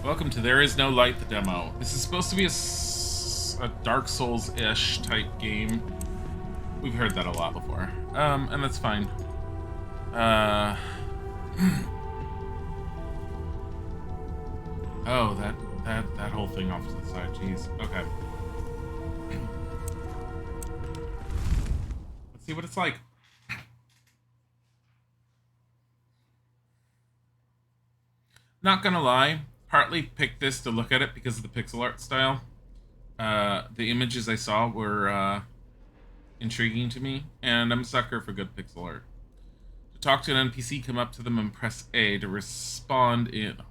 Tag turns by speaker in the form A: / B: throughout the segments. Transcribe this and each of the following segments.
A: Welcome to There Is No Light, the demo. This is supposed to be a Dark Souls-ish type game. We've heard that a lot before. And that's fine. Oh, that whole thing off to the side. Jeez. Okay. Let's see what it's like. Not gonna lie, partly picked this to look at it because of the pixel art style. The images I saw were intriguing to me, and I'm a sucker for good pixel art. To talk to an NPC, come up to them and press A to respond in. Oh my god.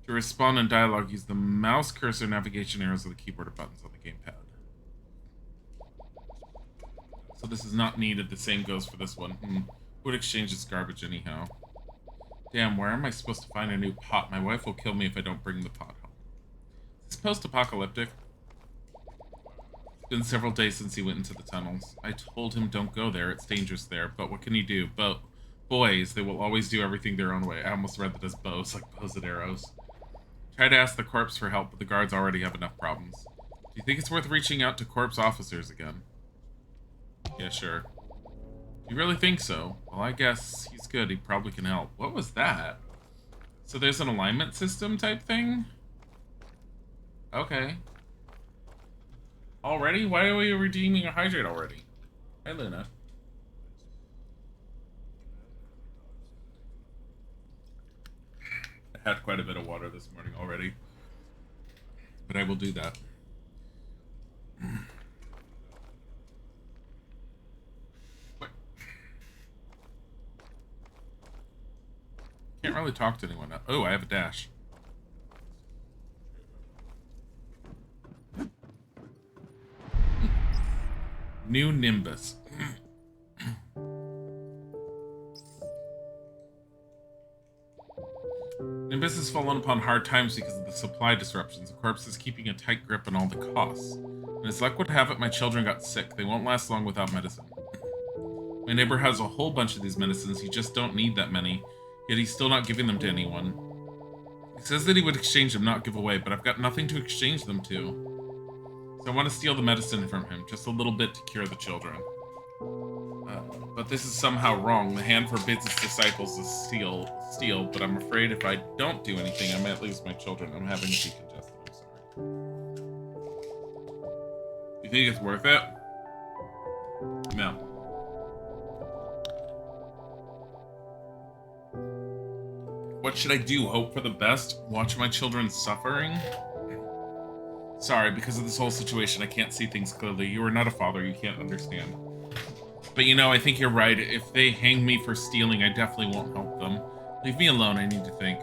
A: To respond in dialogue, use the mouse cursor, navigation arrows, or the keyboard or buttons on the gamepad. So this is not needed. The same goes for this one. Would exchange is garbage anyhow. Damn, where am I supposed to find a new pot? My wife will kill me if I don't bring the pot home. Is this post-apocalyptic? It's been several days since he went into the tunnels. I told him don't go there, it's dangerous there, but what can he do? Boys, they will always do everything their own way. I almost read that as bows, like bows and arrows. Try to ask the corpse for help, but the guards already have enough problems. Do you think it's worth reaching out to corpse officers again? Yeah, sure. You really think so? Well, I guess he's good. He probably can help. What was that? So there's an alignment system type thing? Okay. Already? Why are we redeeming a hydrate already? Hi, Luna. I had quite a bit of water this morning already. But I will do that. Can't really talk to anyone now. Oh, I have a dash. New Nimbus. Nimbus has fallen upon hard times because of the supply disruptions. The corpse is keeping a tight grip on all the costs. And as luck would have it, my children got sick. They won't last long without medicine. My neighbor has a whole bunch of these medicines. He just don't need that many. Yet he's still not giving them to anyone. He says that he would exchange them, not give away, but I've got nothing to exchange them to. So I want to steal the medicine from him, just a little bit to cure the children. But this is somehow wrong. The hand forbids its disciples to steal, but I'm afraid if I don't do anything, I might lose my children. I'm having decongested, I'm sorry. You think it's worth it? No. What should I do? Hope for the best? Watch my children suffering? Sorry, because of this whole situation, I can't see things clearly. You are not a father, you can't understand. But you know, I think you're right. If they hang me for stealing, I definitely won't help them. Leave me alone, I need to think.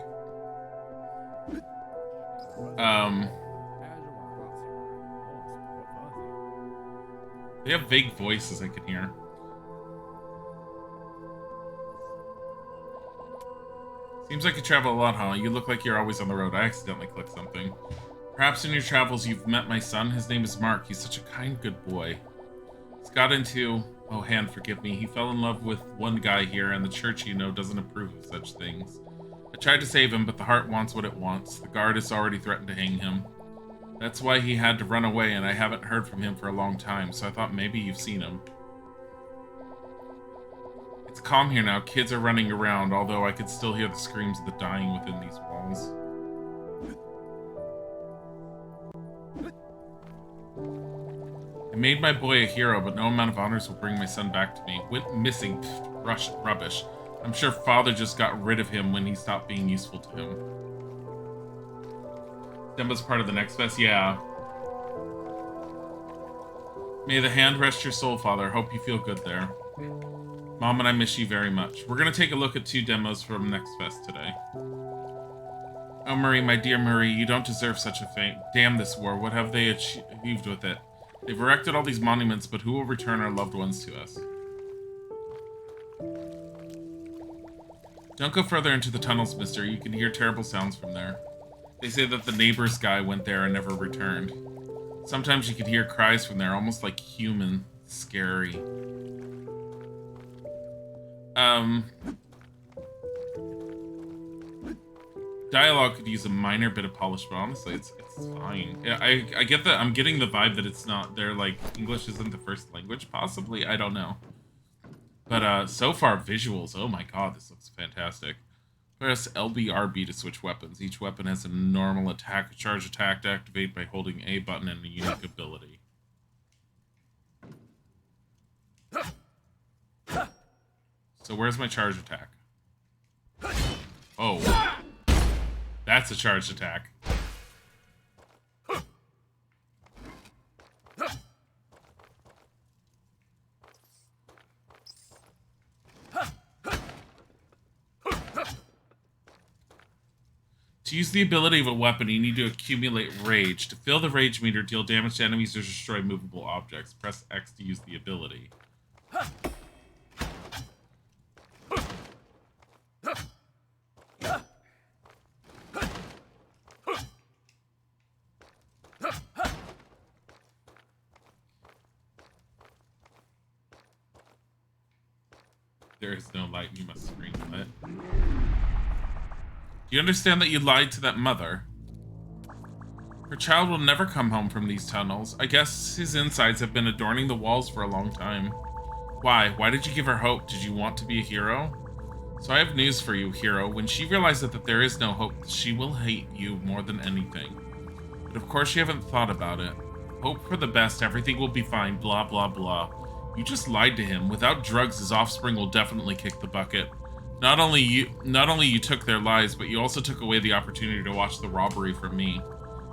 A: They have vague voices I can hear. Seems like you travel a lot, huh? You look like you're always on the road. I accidentally clicked something. Perhaps in your travels you've met my son. His name is Mark. He's such a kind, good boy. He's got into... Oh, hand, forgive me. He fell in love with one guy here, and the church, you know, doesn't approve of such things. I tried to save him, but the heart wants what it wants. The guard has already threatened to hang him. That's why he had to run away, and I haven't heard from him for a long time, so I thought maybe you've seen him. It's calm here now. Kids are running around, although I could still hear the screams of the dying within these walls. I made my boy a hero, but no amount of honors will bring my son back to me. Went missing. Pfft, rubbish. I'm sure father just got rid of him when he stopped being useful to him. Demba's part of the next fest? Yeah. May the hand rest your soul, father. Hope you feel good there. Mom and I miss you very much. We're going to take a look at 2 demos from Next Fest today. Oh, Marie, my dear Marie, you don't deserve such a fate. Damn this war. What have they achieved with it? They've erected all these monuments, but who will return our loved ones to us? Don't go further into the tunnels, mister. You can hear terrible sounds from there. They say that the neighbor's guy went there and never returned. Sometimes you could hear cries from there, almost like human. Scary. Dialogue could use a minor bit of polish, but honestly, it's fine. I get that. I'm getting the vibe that it's not. They're like English isn't the first language, possibly. I don't know. But so far, visuals. Oh my god, this looks fantastic. Press LBRB to switch weapons. Each weapon has a normal attack, a charge attack to activate by holding A button, and a unique ability. So where's my charge attack? Oh. That's a charged attack. To use the ability of a weapon, you need to accumulate rage. To fill the rage meter, deal damage to enemies or destroy movable objects. Press X to use the ability. There is no light, you must scream lit. Do you understand that you lied to that mother? Her child will never come home from these tunnels. I guess his insides have been adorning the walls for a long time. Why? Why did you give her hope? Did you want to be a hero? So I have news for you, hero. When she realizes that there is no hope, she will hate you more than anything. But of course you haven't thought about it. Hope for the best, everything will be fine, blah blah blah. You just lied to him. Without drugs, his offspring will definitely kick the bucket. Not only you took their lives, but you also took away the opportunity to watch the robbery from me.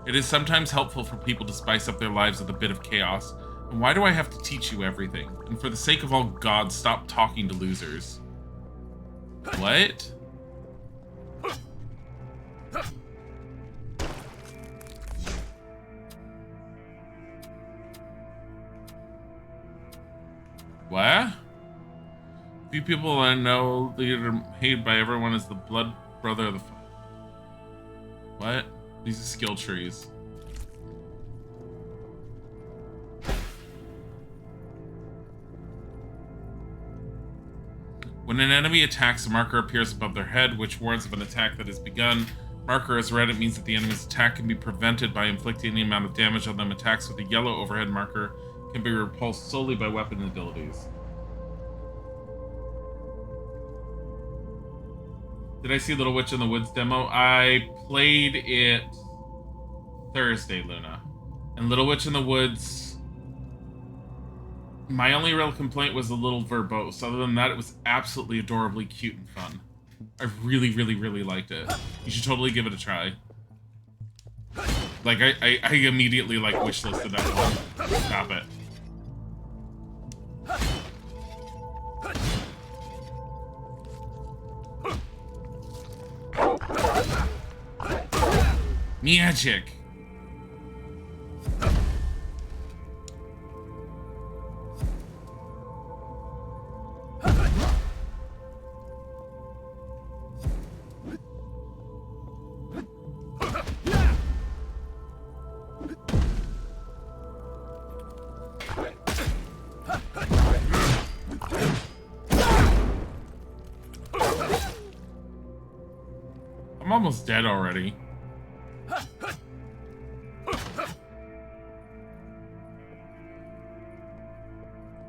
A: It is sometimes helpful for people to spice up their lives with a bit of chaos. And why do I have to teach you everything? And for the sake of all gods, stop talking to losers. What? What? Few people I know that are hated by everyone as the blood brother of the... What? These are skill trees. When an enemy attacks, a marker appears above their head, which warns of an attack that has begun. Marker is red, it means that the enemy's attack can be prevented by inflicting any amount of damage on them. Attacks with a yellow overhead marker can be repulsed solely by weapon abilities. Did I see Little Witch in the Woods demo? I played it Thursday, Luna. And Little Witch in the Woods, my only real complaint was a little verbose. Other than that, it was absolutely adorably cute and fun. I really, really, really liked it. You should totally give it a try. Like, I immediately, like, wishlisted that one. Stop it. Magic. I'm almost dead already.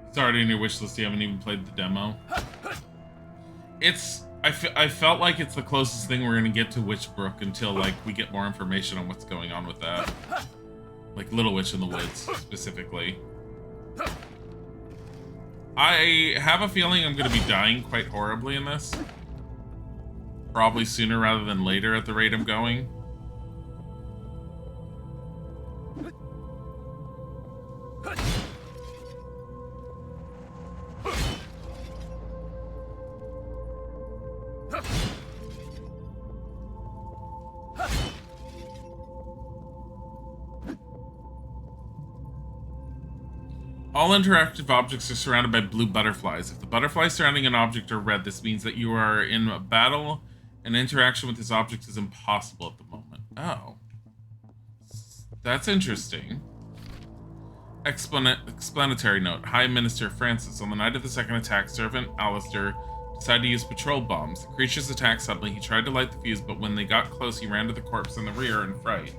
A: It's already in your wish list. You haven't even played the demo. It's... I felt like it's the closest thing we're gonna get to Witchbrook until, like, we get more information on what's going on with that. Like, Little Witch in the Woods, specifically. I have a feeling I'm gonna be dying quite horribly in this. Probably sooner rather than later at the rate I'm going. All interactive objects are surrounded by blue butterflies. If the butterflies surrounding an object are red, this means that you are in a battle, and interaction with this object is impossible at the moment. Oh. That's interesting. Explanatory note. High Minister Francis. On the night of the second attack, Servant Alistair decided to use patrol bombs. The creatures attacked suddenly. He tried to light the fuse, but when they got close, he ran to the corpse in the rear in fright.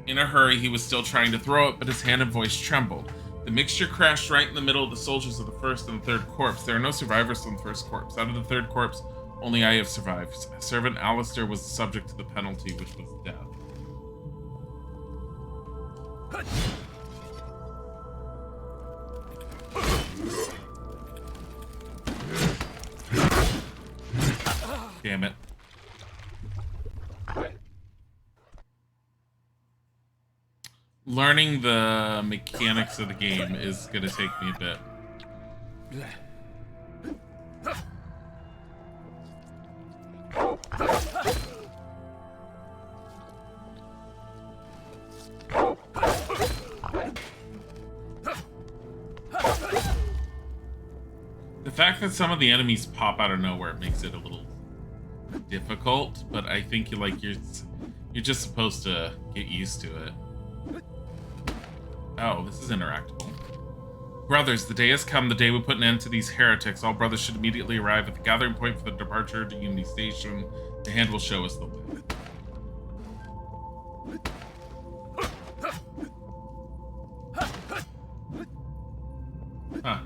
A: In a hurry, he was still trying to throw it, but his hand and voice trembled. The mixture crashed right in the middle of the soldiers of the first and the third corpse. There are no survivors on the first corpse. Out of the third corpse, only I have survived. Servant Alistair was subject to the penalty, which was death. Damn it. Learning the mechanics of the game is gonna take me a bit. The fact that some of the enemies pop out of nowhere makes it a little difficult, but I think you're just supposed to get used to it. Oh, this is interactable. Brothers, the day has come. The day we put an end to these heretics. All brothers should immediately arrive at the gathering point for the departure to Unity Station. The hand will show us the way. Huh.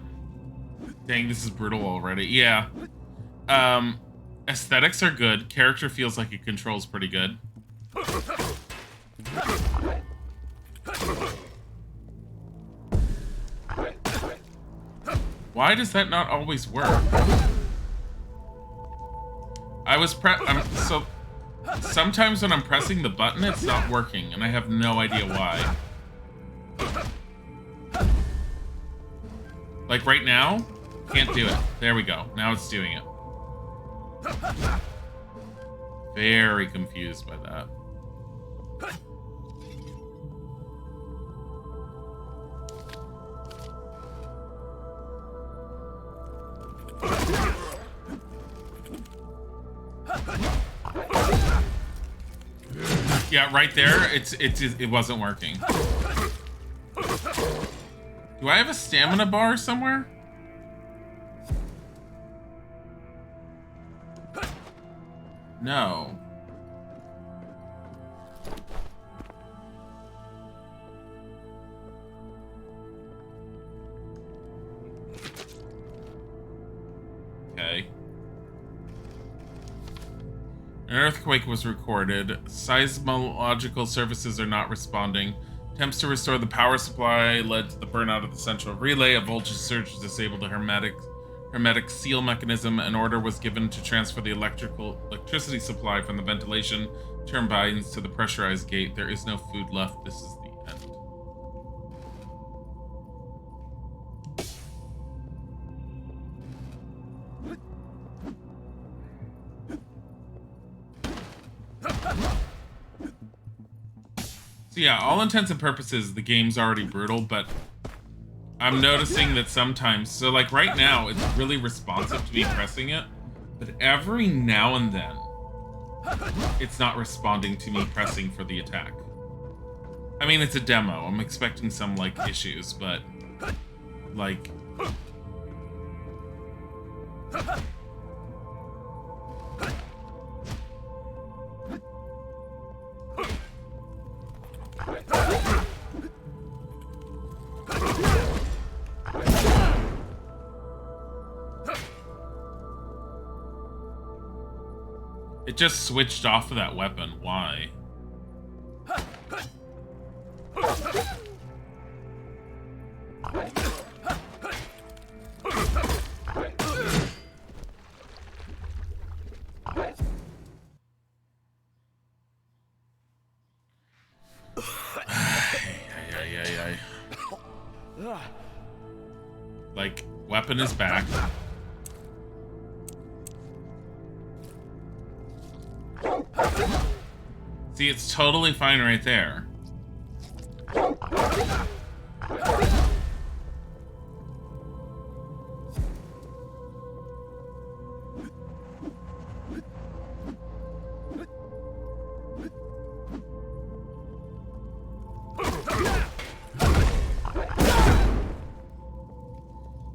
A: Dang, this is brutal already. Yeah. Aesthetics are good. Character feels like it controls pretty good. Why does that not always work? So sometimes when I'm pressing the button, it's not working, and I have no idea why. Like right now, can't do it. There we go. Now it's doing it. Very confused by that. Yeah, right there, it wasn't working. Do I have a stamina bar somewhere? No. Okay. An earthquake was recorded. Seismological services are not responding. Attempts to restore the power supply led to the burnout of the central relay. A voltage surge disabled the hermetic seal mechanism. An order was given to transfer the electricity supply from the ventilation turbines to the pressurized gate. There is no food left. This is the end. So yeah, all intents and purposes, the game's already brutal, but I'm noticing that sometimes, so like right now, it's really responsive to me pressing it, but every now and then, it's not responding to me pressing for the attack. I mean, it's a demo. I'm expecting some, like, issues, but, like... It just switched off of that weapon. Why? Like, weapon is back. See, it's totally fine right there.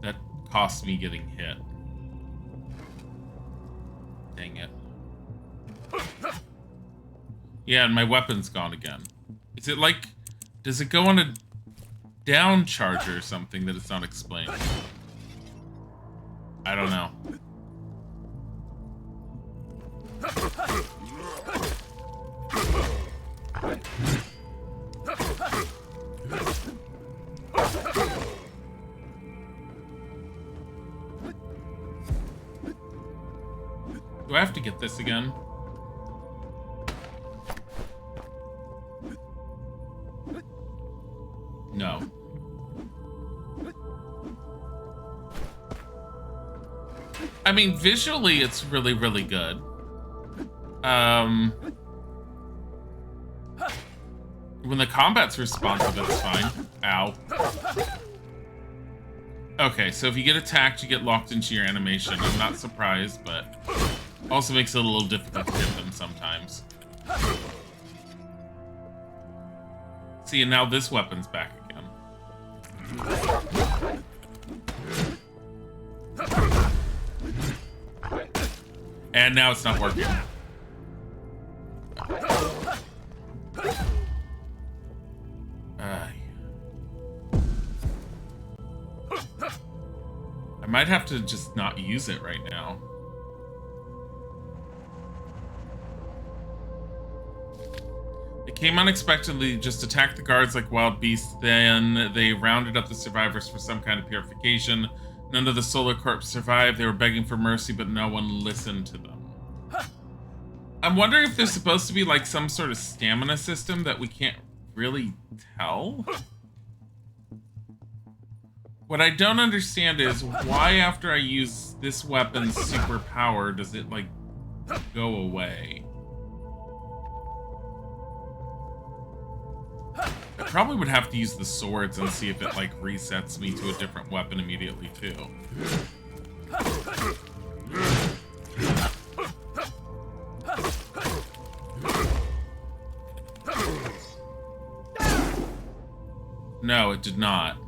A: That cost me getting hit. Yeah, and my weapon's gone again. Is it like... Does it go on a down charger or something that it's not explained? I don't know. Do I have to get this again? No. I mean, visually, it's really, really good. When the combat's responsive, it's fine. Ow. Okay, so if you get attacked, you get locked into your animation. I'm not surprised, but also makes it a little difficult to hit them sometimes. See, and now this weapon's back again. And now it's not working. I might have to just not use it right now. They came unexpectedly, just attacked the guards like wild beasts. Then they rounded up the survivors for some kind of purification. None of the Solar Corps survived. They were begging for mercy, but no one listened to them. I'm wondering if there's supposed to be like some sort of stamina system that we can't really tell. What I don't understand is why after I use this weapon's superpower does it like go away? I probably would have to use the swords and see if it like resets me to a different weapon immediately too. No, it did not.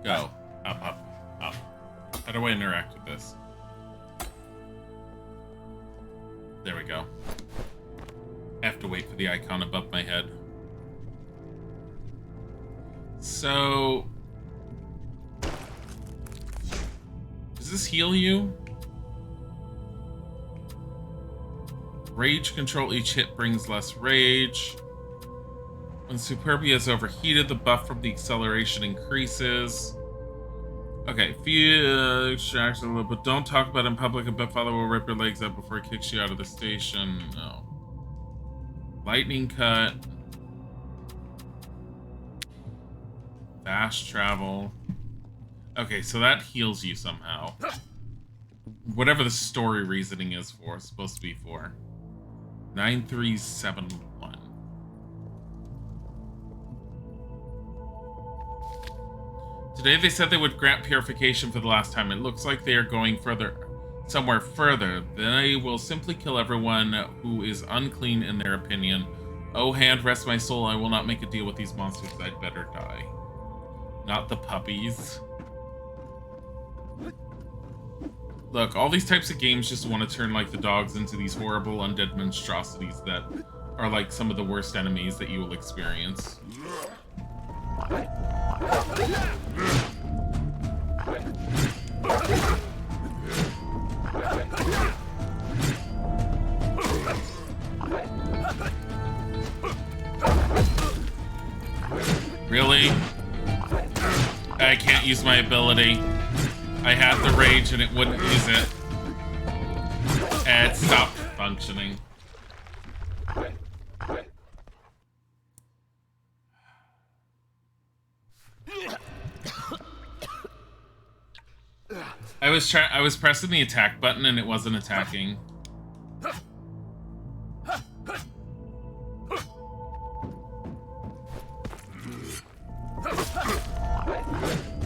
A: Go. Up, up, up. How do I interact with this? There we go. I have to wait for the icon above my head. So... does this heal you? Rage control. Each hit brings less rage. When Superbia is overheated, the buff from the acceleration increases. Okay, fear extraction a little, but don't talk about it in public. A Father will rip your legs out before he kicks you out of the station. No. Lightning cut. Fast travel. Okay, so that heals you somehow. Whatever the story reasoning is for, it's supposed to be for. 9371. Today they said they would grant purification for the last time. It looks like they are going somewhere further. They will simply kill everyone who is unclean in their opinion. Oh, hand rest my soul. I will not make a deal with these monsters. I'd better die. Not the puppies. Look, all these types of games just want to turn like the dogs into these horrible undead monstrosities that are like some of the worst enemies that you will experience. Really? I can't use my ability. I had the rage and it wouldn't use it. And it stopped functioning. I was pressing the attack button and it wasn't attacking.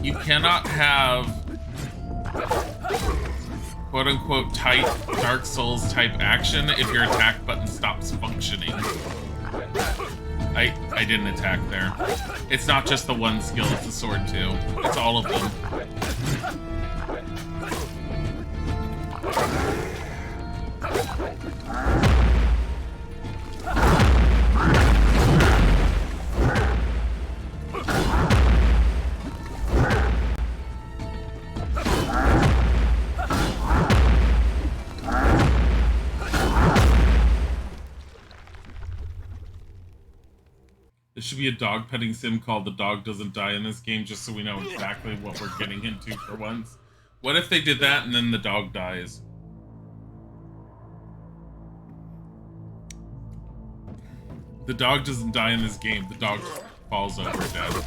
A: You cannot have quote-unquote tight Dark Souls type action if your attack button stops functioning. I didn't attack there. It's not just the one skill, it's the sword too. It's all of them. There should be a dog petting sim called The Dog Doesn't Die in this game, just so we know exactly what we're getting into for once. What if they did that and then the dog dies? The dog doesn't die in this game, the dog falls over dead.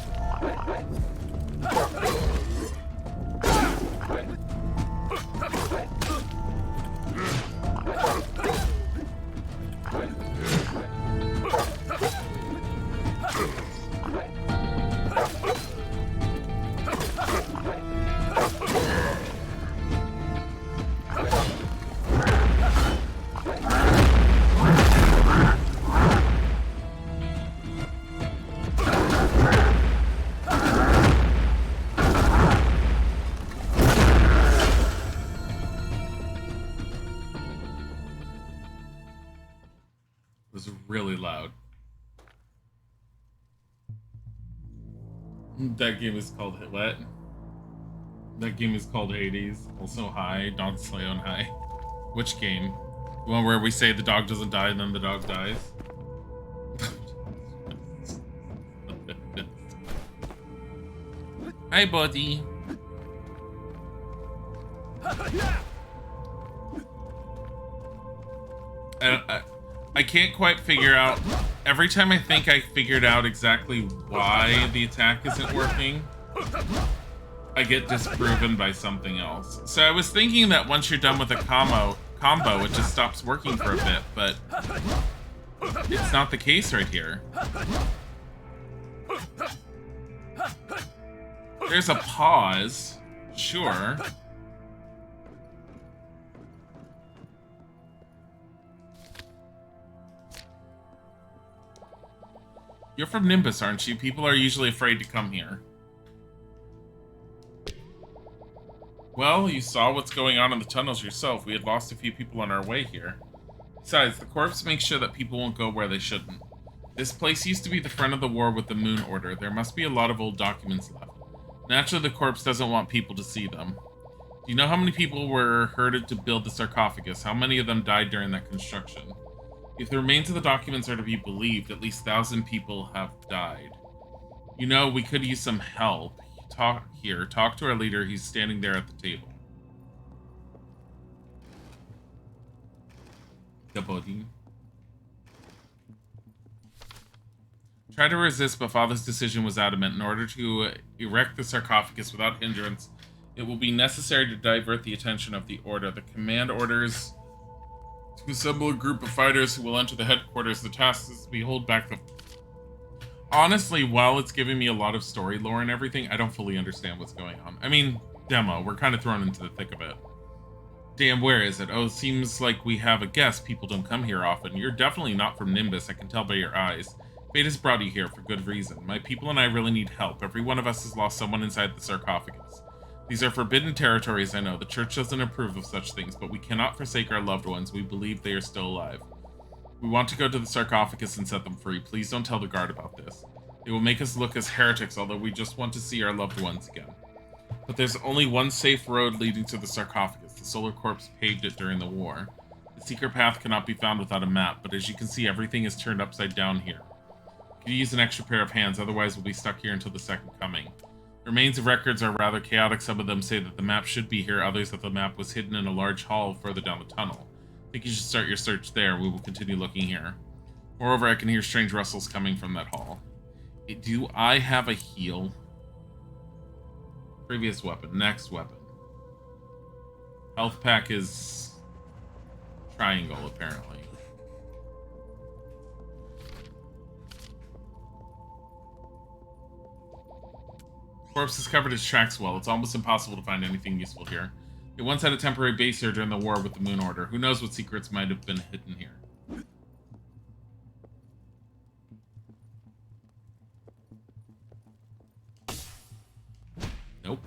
A: Was really loud. That game is called what? That game is called Hades. Also high. Dog slay on high. Which game? The one where we say the dog doesn't die and then the dog dies? Hi, buddy. I can't quite figure out. Every time I think I figured out exactly why the attack isn't working, I get disproven by something else. So I was thinking that once you're done with a combo, it just stops working for a bit, but it's not the case right here. There's a pause, sure. You're from Nimbus, aren't you? People are usually afraid to come here. Well, you saw what's going on in the tunnels yourself. We had lost a few people on our way here. Besides, the corpse makes sure that people won't go where they shouldn't. This place used to be the front of the war with the Moon Order. There must be a lot of old documents left. Naturally, the corpse doesn't want people to see them. Do you know how many people were herded to build the sarcophagus? How many of them died during that construction? If the remains of the documents are to be believed, at least 1,000 people have died. You know, we could use some help. Talk to our leader. He's standing there at the table. The body. Try to resist, but Father's decision was adamant. In order to erect the sarcophagus without hindrance, it will be necessary to divert the attention of the Order. The command orders to assemble a group of fighters who will enter the headquarters. The task is to hold back the... Honestly, while it's giving me a lot of story lore and everything, I don't fully understand what's going on. I mean, demo, we're kind of thrown into the thick of it. Damn, where is it? Oh, it seems like we have a guest. People don't come here often. You're definitely not from Nimbus, I can tell by your eyes. Fate has brought you here for good reason. My people and I really need help. Every one of us has lost someone inside the sarcophagus. These are forbidden territories, I know. The church doesn't approve of such things, but we cannot forsake our loved ones. We believe they are still alive. We want to go to the sarcophagus and set them free. Please don't tell the guard about this. They will make us look as heretics, although we just want to see our loved ones again. But there's only one safe road leading to the sarcophagus. The Solar Corps paved it during the war. The secret path cannot be found without a map, but as you can see, everything is turned upside down here. You could use an extra pair of hands, otherwise we'll be stuck here until the second coming. The remains of records are rather chaotic. Some of them say that the map should be here, others that the map was hidden in a large hall further down the tunnel. I think you should start your search there. We will continue looking here. Moreover, I can hear strange rustles coming from that hall. Do I have a heal? Previous weapon. Next weapon. Health pack is triangle, apparently. Corpse has covered its tracks well. It's almost impossible to find anything useful here. It once had a temporary base here during the war with the Moon Order. Who knows what secrets might have been hidden here. Nope.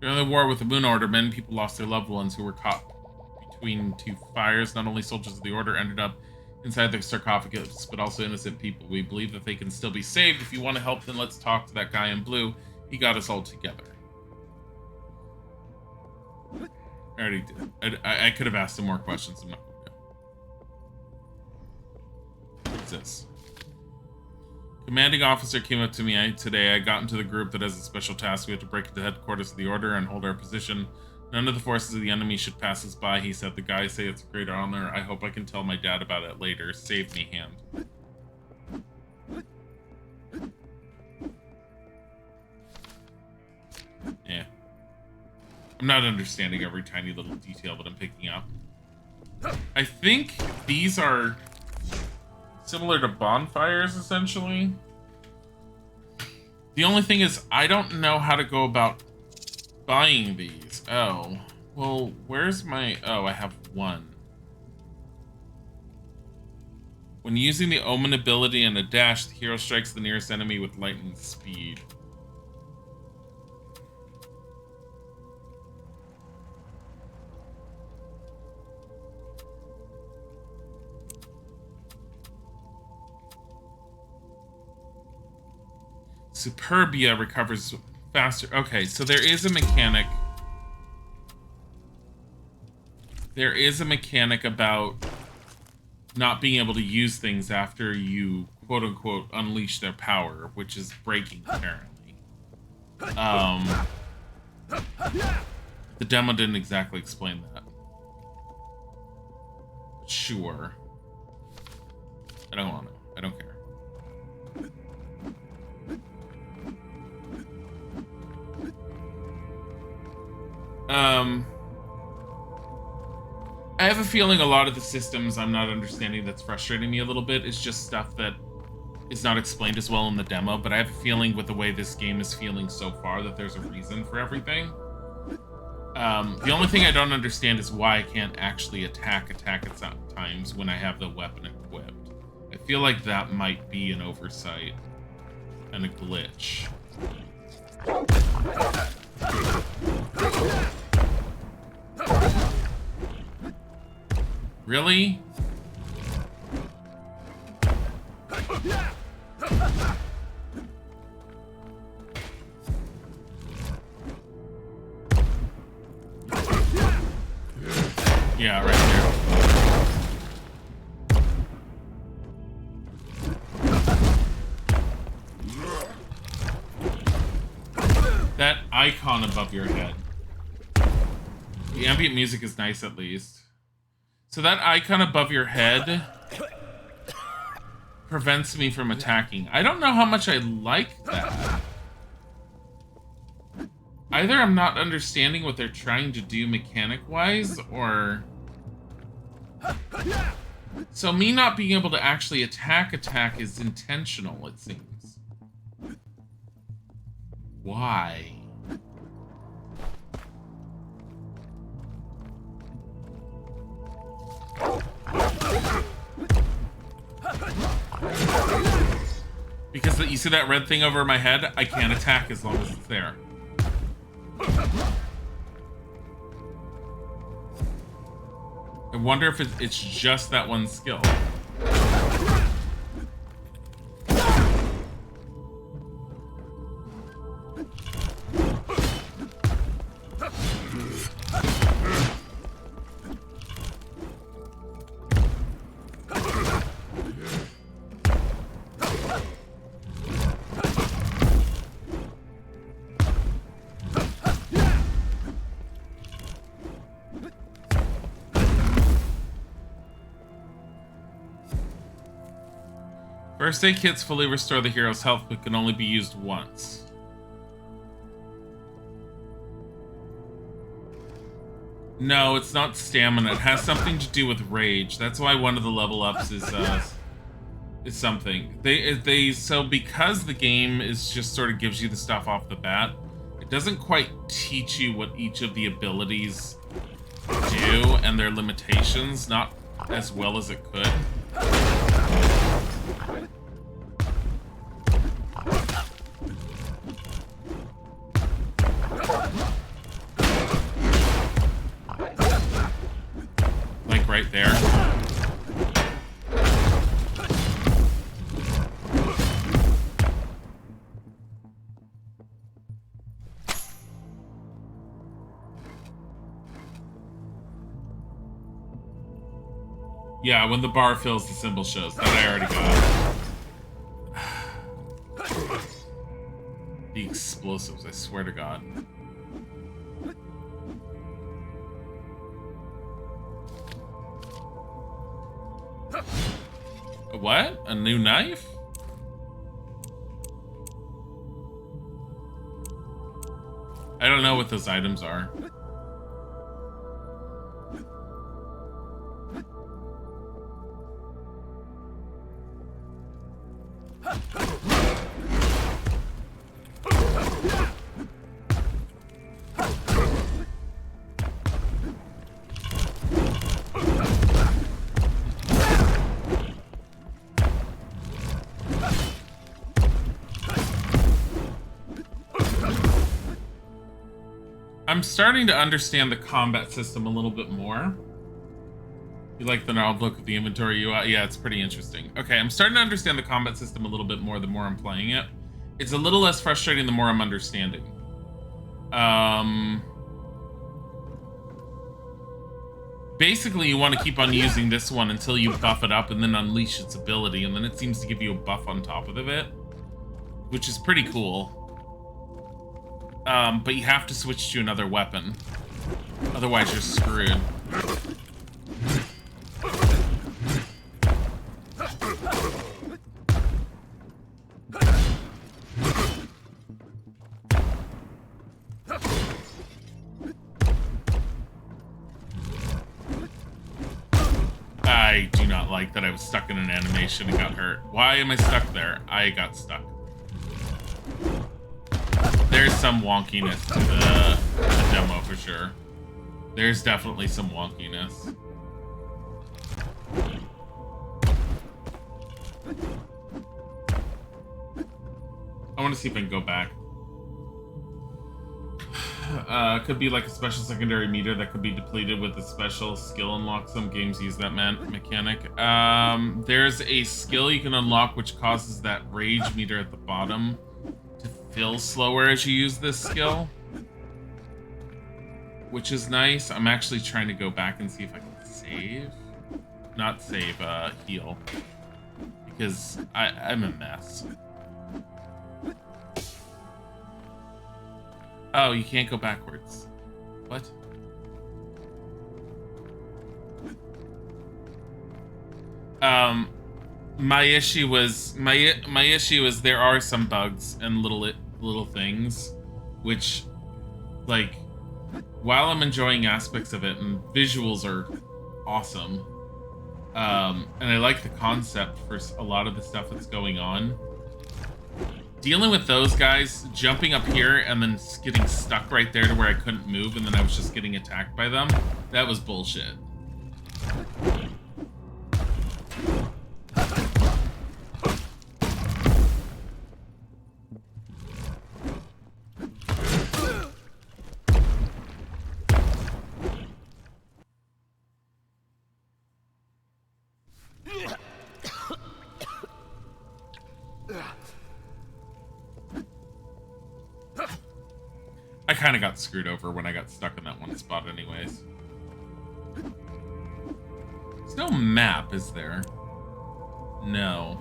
A: During the war with the Moon Order, many people lost their loved ones who were caught between two fires. Not only soldiers of the Order ended up inside the sarcophagus, but also innocent people. We believe that they can still be saved. If you want to help, then let's talk to that guy in blue. He got us all together. I already did. I could have asked some more questions. I'm not going to. What's this? Commanding officer came up to me today. I got into the group that has a special task. We have to break into headquarters of the Order and hold our position. None of the forces of the enemy should pass us by, he said. The guys say it's a great honor. I hope I can tell my dad about it later. Save me, hand. Yeah. I'm not understanding every tiny little detail that I'm picking up. I think these are similar to bonfires, essentially. The only thing is, I don't know how to go about buying these. Oh. Well, where's my... Oh, I have one. When using the Omen ability and a dash, the hero strikes the nearest enemy with lightning speed. Superbia recovers faster. Okay, so there is a mechanic. There is a mechanic about not being able to use things after you, quote-unquote, unleash their power, which is breaking, apparently. The demo didn't exactly explain that. Sure. I don't want to. I don't care. I have a feeling a lot of the systems I'm not understanding that's frustrating me a little bit is just stuff that is not explained as well in the demo, but I have a feeling with the way this game is feeling so far that there's a reason for everything. The only thing I don't understand is why I can't actually attack at times when I have the weapon equipped. I feel like that might be an oversight and a glitch. Really? Yeah, right there. That icon above your head. The ambient music is nice, at least. So that icon above your head prevents me from attacking. I don't know how much I like that. Either I'm not understanding what they're trying to do mechanic-wise, or... So me not being able to actually attack is intentional, it seems. Why? Because you see that red thing over my head? I can't attack as long as it's there. I wonder if it's just that one skill. First aid kits fully restore the hero's health, but can only be used once. No, it's not stamina. It has something to do with rage. That's why one of the level ups is is something. So because the game is just sort of gives you the stuff off the bat, it doesn't quite teach you what each of the abilities do and their limitations, not as well as it could. Like right there. Yeah, when the bar fills, the symbol shows. That I already got. The explosives, I swear to God. What? A new knife? I don't know what those items are. I'm starting to understand the combat system a little bit more. You like the gnarled look of the inventory UI? Yeah, it's pretty interesting. Okay, I'm starting to understand the combat system a little bit more the more I'm playing it. It's a little less frustrating the more I'm understanding. Basically, you want to keep on using this one until you buff it up and then unleash its ability, and then it seems to give you a buff on top of it, which is pretty cool. But you have to switch to another weapon. Otherwise, you're screwed. I do not like that I was stuck in an animation and got hurt. Why am I stuck there? I got stuck. There's some wonkiness to the demo for sure. There's definitely some wonkiness. I want to see if I can go back. Could be like a special secondary meter that could be depleted with a special skill unlock. Some games use that mechanic. There's a skill you can unlock which causes that rage meter at the bottom to fill slower as you use this skill, which is nice. I'm actually trying to go back and see if I can save. Not save, heal. Because I'm a mess. Oh, you can't go backwards. What? My issue is there are some bugs and little things which, like, while I'm enjoying aspects of it and visuals are awesome, and I like the concept for a lot of the stuff that's going on, dealing with those guys, jumping up here and then getting stuck right there to where I couldn't move and then I was just getting attacked by them, that was bullshit. I kind of got screwed over when I got stuck in that one spot anyways. There's no map, is there? No.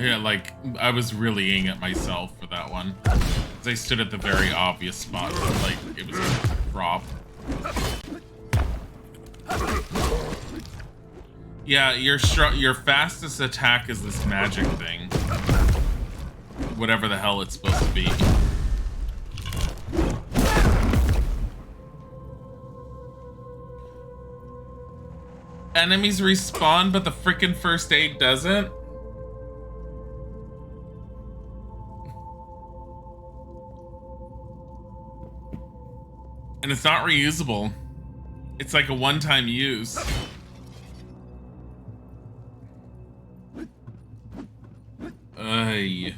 A: Yeah, like, I was really aiming at myself for that one. Because I stood at the very obvious spot, like, it was a drop. Yeah, your fastest attack is this magic thing. Whatever the hell it's supposed to be. Enemies respawn, but the frickin' first aid doesn't? And it's not reusable. It's like a one-time use. Ay.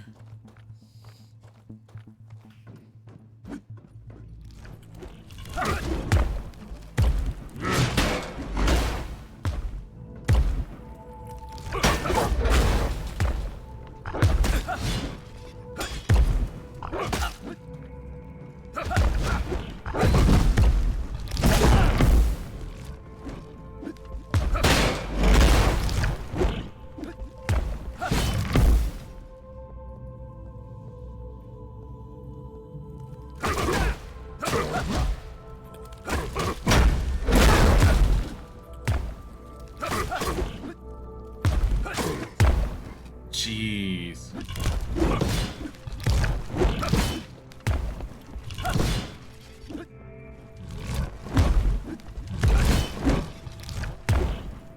A: Jeez.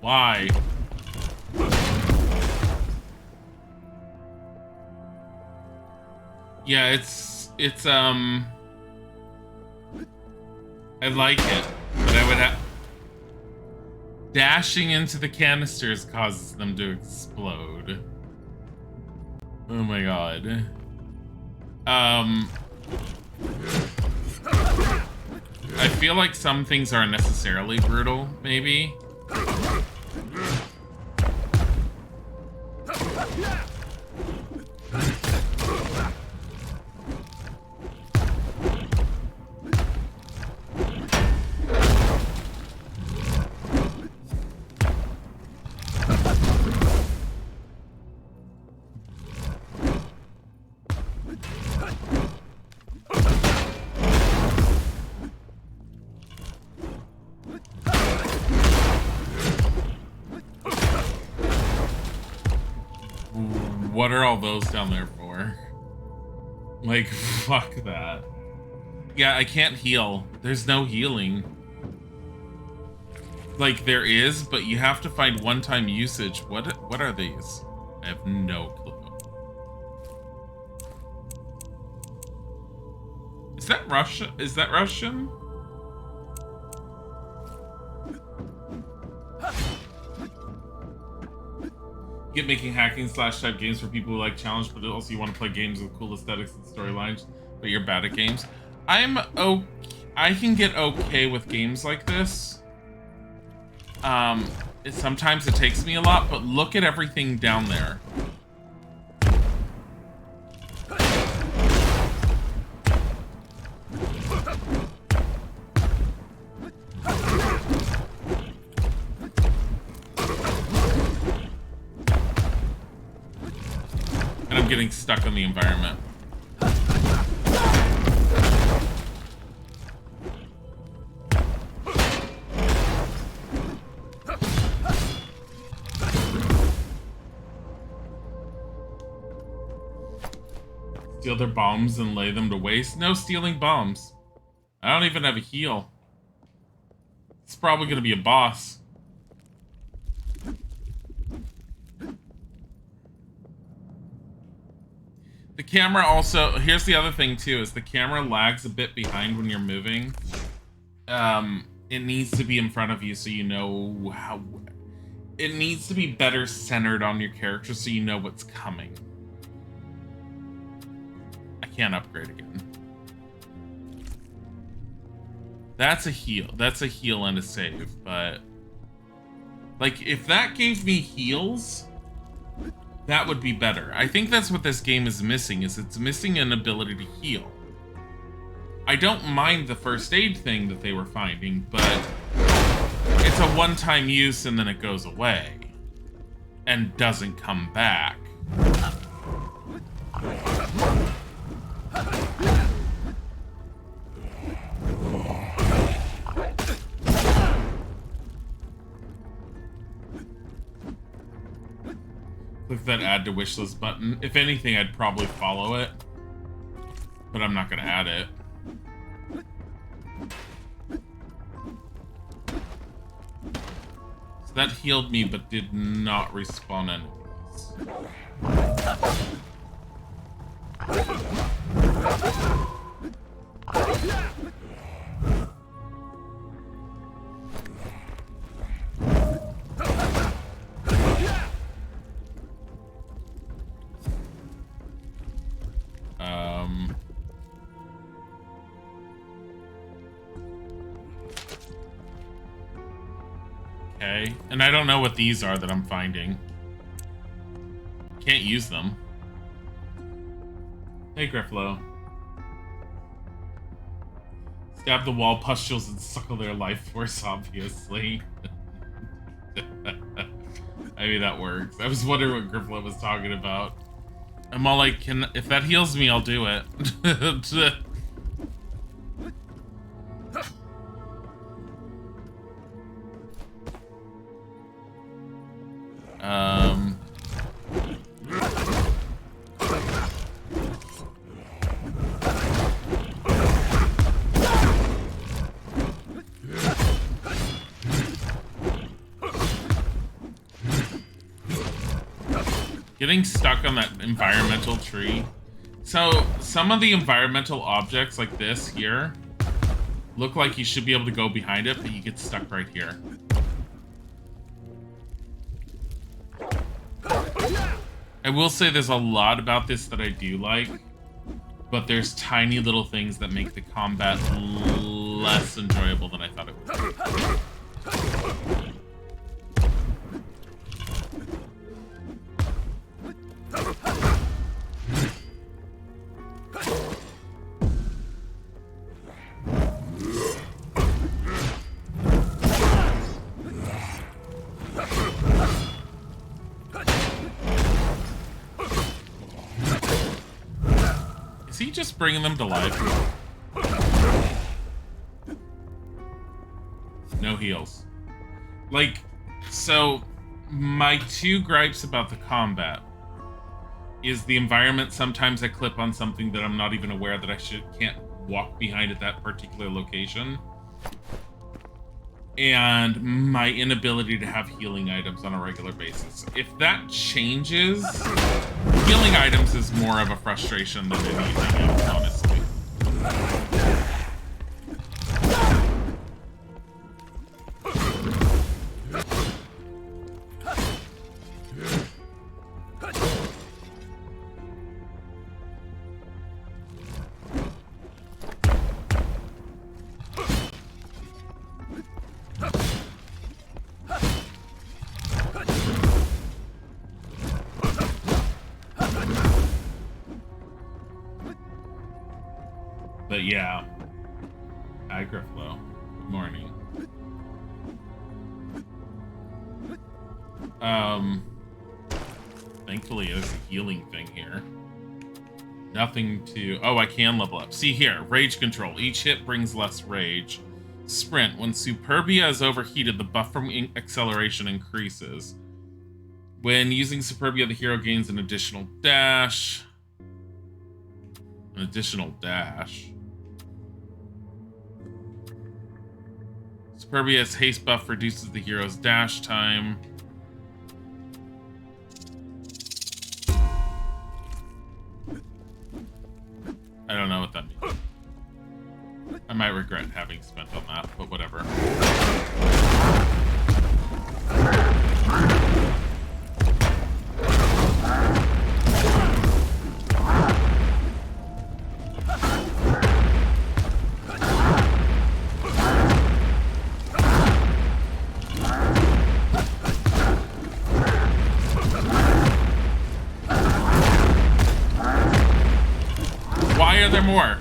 A: Why? Yeah, it's I like it, but I would have dashing into the canisters causes them to explode. Oh my god. I feel like some things are unnecessarily brutal, maybe. What are all those down there for? Like, fuck that. Yeah, I can't heal. There's no healing. Like, there is, but you have to find one-time usage. What are these? I have no clue. Is that Russian? Is that Russian? Get making hacking slash type games for people who like challenge, but also you want to play games with cool aesthetics and storylines, but you're bad at games. I can get okay with games like this. Sometimes it takes me a lot, but look at everything down there. And I'm getting stuck on the environment. Steal their bombs and lay them to waste? No stealing bombs. I don't even have a heal. It's probably gonna be a boss. The camera also, here's the other thing too, is the camera lags a bit behind when you're moving. It needs to be in front of you so you know how, it needs to be better centered on your character so you know what's coming. I can't upgrade again. That's a heal. That's a heal and a save, but like if that gave me heals, that would be better. I think that's what this game is missing, is it's missing an ability to heal. I don't mind the first aid thing that they were finding, but it's a one-time use and then it goes away and doesn't come back. Click that add to wish list button. If anything, I'd probably follow it. But I'm not going to add it. So that healed me, but did not respawn enemies. Okay, and I don't know what these are that I'm finding. Can't use them. Hey, Grifflo. Stab the wall pustules and suckle their life force, obviously. I mean, that works. I was wondering what Grifflo was talking about. I'm all like, if that heals me, I'll do it. Getting stuck on that environmental tree. So, some of the environmental objects like this here look like you should be able to go behind it, but you get stuck right here. I will say there's a lot about this that I do like, but there's tiny little things that make the combat less enjoyable than I thought it would be. Is he just bringing them to life? No heals. Like, so my two gripes about the combat is the environment. Sometimes I clip on something that I'm not even aware that I can't walk behind at that particular location. And my inability to have healing items on a regular basis. If that changes, healing items is more of a frustration than anything else, honestly. But yeah. Hi, Grifflo. Good morning. Thankfully there's a healing thing here. Nothing to... Oh, I can level up. See here, rage control. Each hit brings less rage. Sprint. When Superbia is overheated, the buff from acceleration increases. When using Superbia, the hero gains an additional dash. An additional dash. Superbia's haste buff reduces the hero's dash time. I don't know what that means. I might regret having spent on that, but whatever. Why are there more?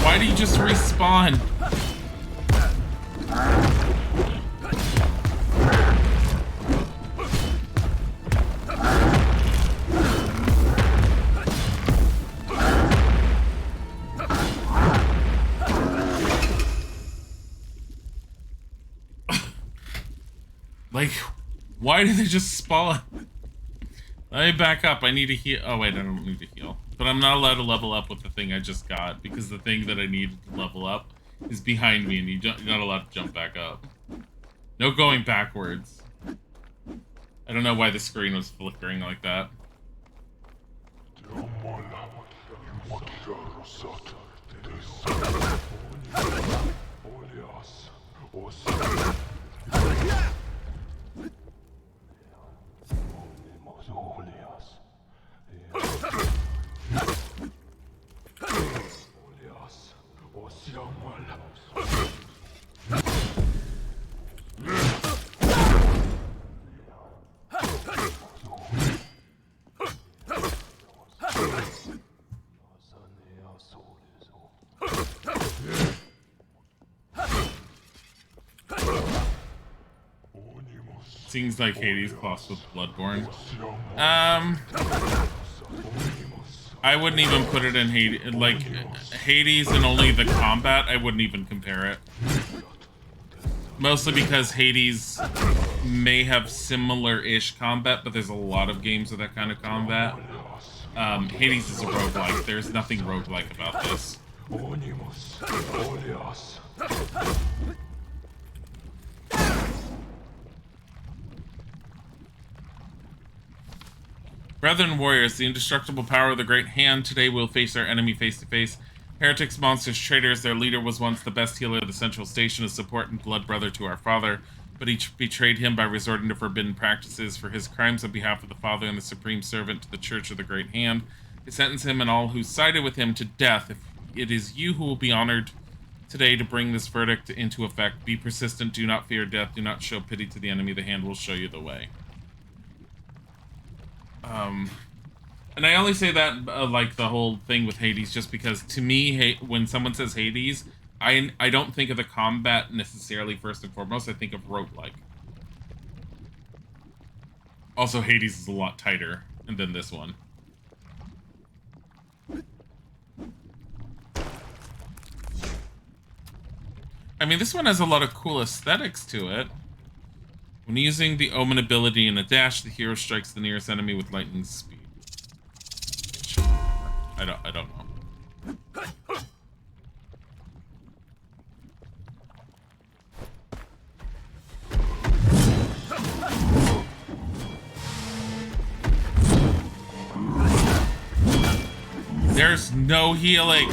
A: Why do you just respawn? Why did they just spawn? Let me back up. I need to heal. Oh, wait, I don't need to heal. But I'm not allowed to level up with the thing I just got because the thing that I needed to level up is behind me and you're not allowed to jump back up. No going backwards. I don't know why the screen was flickering like that. Seems like Hades class with Bloodborne. I wouldn't even put it in Hades. Like, Hades and only the combat, I wouldn't even compare it. Mostly because Hades may have similar-ish combat, but there's a lot of games with that kind of combat. Hades is a roguelike. There's nothing roguelike about this. Brethren warriors, the indestructible power of the great hand, today we'll face our enemy face to face. Heretics, monsters, traitors, their leader was once the best healer of the central station, a support and blood brother to our father, but he betrayed him by resorting to forbidden practices. For his crimes on behalf of the father and the supreme servant to the church of the great hand, they sentence him and all who sided with him to death. If it is you who will be honored today to bring this verdict into effect, be persistent, do not fear death, do not show pity to the enemy, the hand will show you the way. And I only say that, like, the whole thing with Hades, just because, to me, when someone says Hades, I don't think of the combat necessarily first and foremost, I think of roguelike. Also, Hades is a lot tighter than this one. I mean, this one has a lot of cool aesthetics to it. When using the Omen ability in a dash, the hero strikes the nearest enemy with lightning speed. I don't know. There's no healing.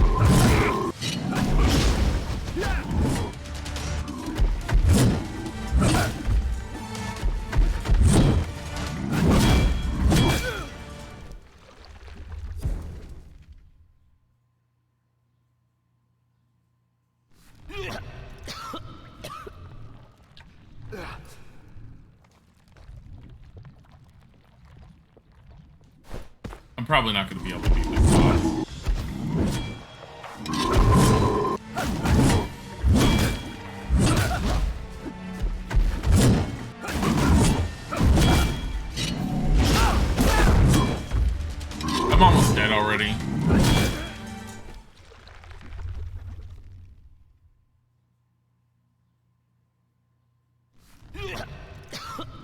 A: I'm probably not going to be able to beat this boss. I'm almost dead already.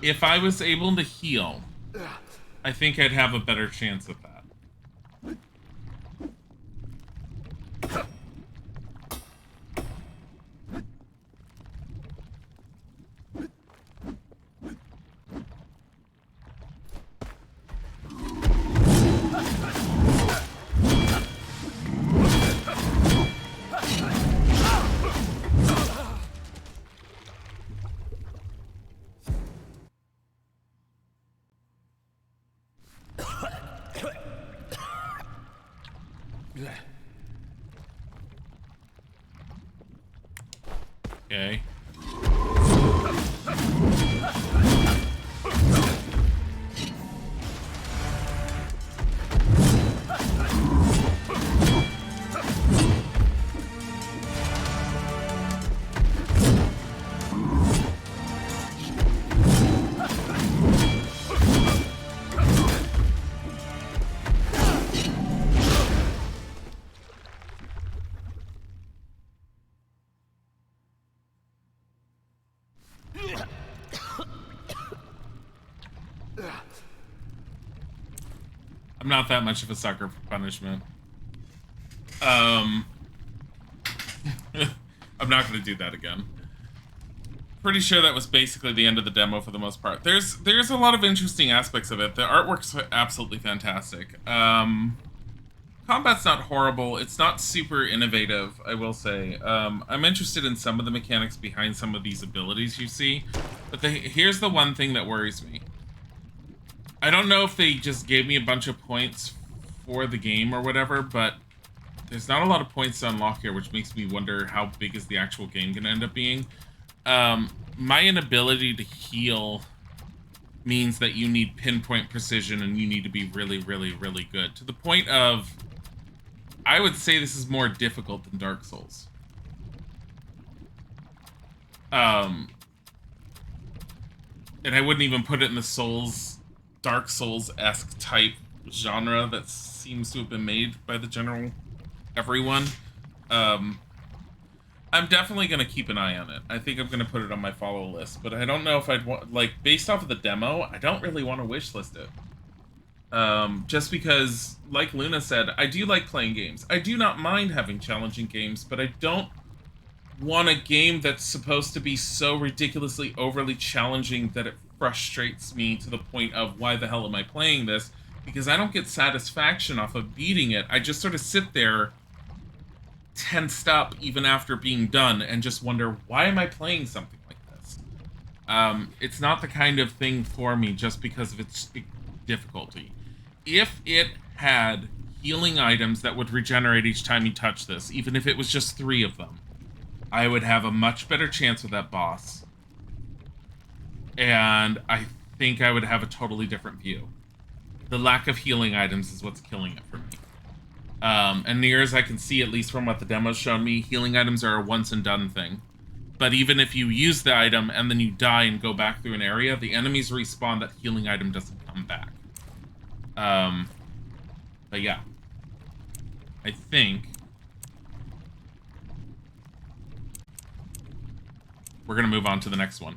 A: If I was able to heal, I think I'd have a better chance at that. Okay. I'm not that much of a sucker for punishment. I'm not going to do that again. Pretty sure that was basically the end of the demo for the most part. There's a lot of interesting aspects of it. The artwork's absolutely fantastic. Combat's not horrible. It's not super innovative, I will say. I'm interested in some of the mechanics behind some of these abilities you see. But here's the one thing that worries me. I don't know if they just gave me a bunch of points for the game or whatever, but there's not a lot of points to unlock here, which makes me wonder how big is the actual game going to end up being. My inability to heal means that you need pinpoint precision and you need to be really, really, really good. To the point of, I would say this is more difficult than Dark Souls. And I wouldn't even put it in the Dark Souls-esque type genre that seems to have been made by the general everyone. I'm definitely going to keep an eye on it. I think I'm going to put it on my follow list, but I don't know if I'd want, like, based off of the demo, I don't really want to wishlist it. Just because, like Luna said, I do like playing games. I do not mind having challenging games, but I don't want a game that's supposed to be so ridiculously overly challenging that it frustrates me to the point of, why the hell am I playing this? Because I don't get satisfaction off of beating it. I just sort of sit there tensed up even after being done and just wonder, why am I playing something like this? It's not the kind of thing for me just because of its difficulty. If it had healing items that would regenerate each time you touch this, even if it was just 3 of them, I would have a much better chance with that boss. And I think I would have a totally different view. The lack of healing items is what's killing it for me. And near as I can see, at least from what the demo's shown me, healing items are a once and done thing. But even if you use the item and then you die and go back through an area, the enemies respawn, that healing item doesn't come back. But yeah. I think we're going to move on to the next one.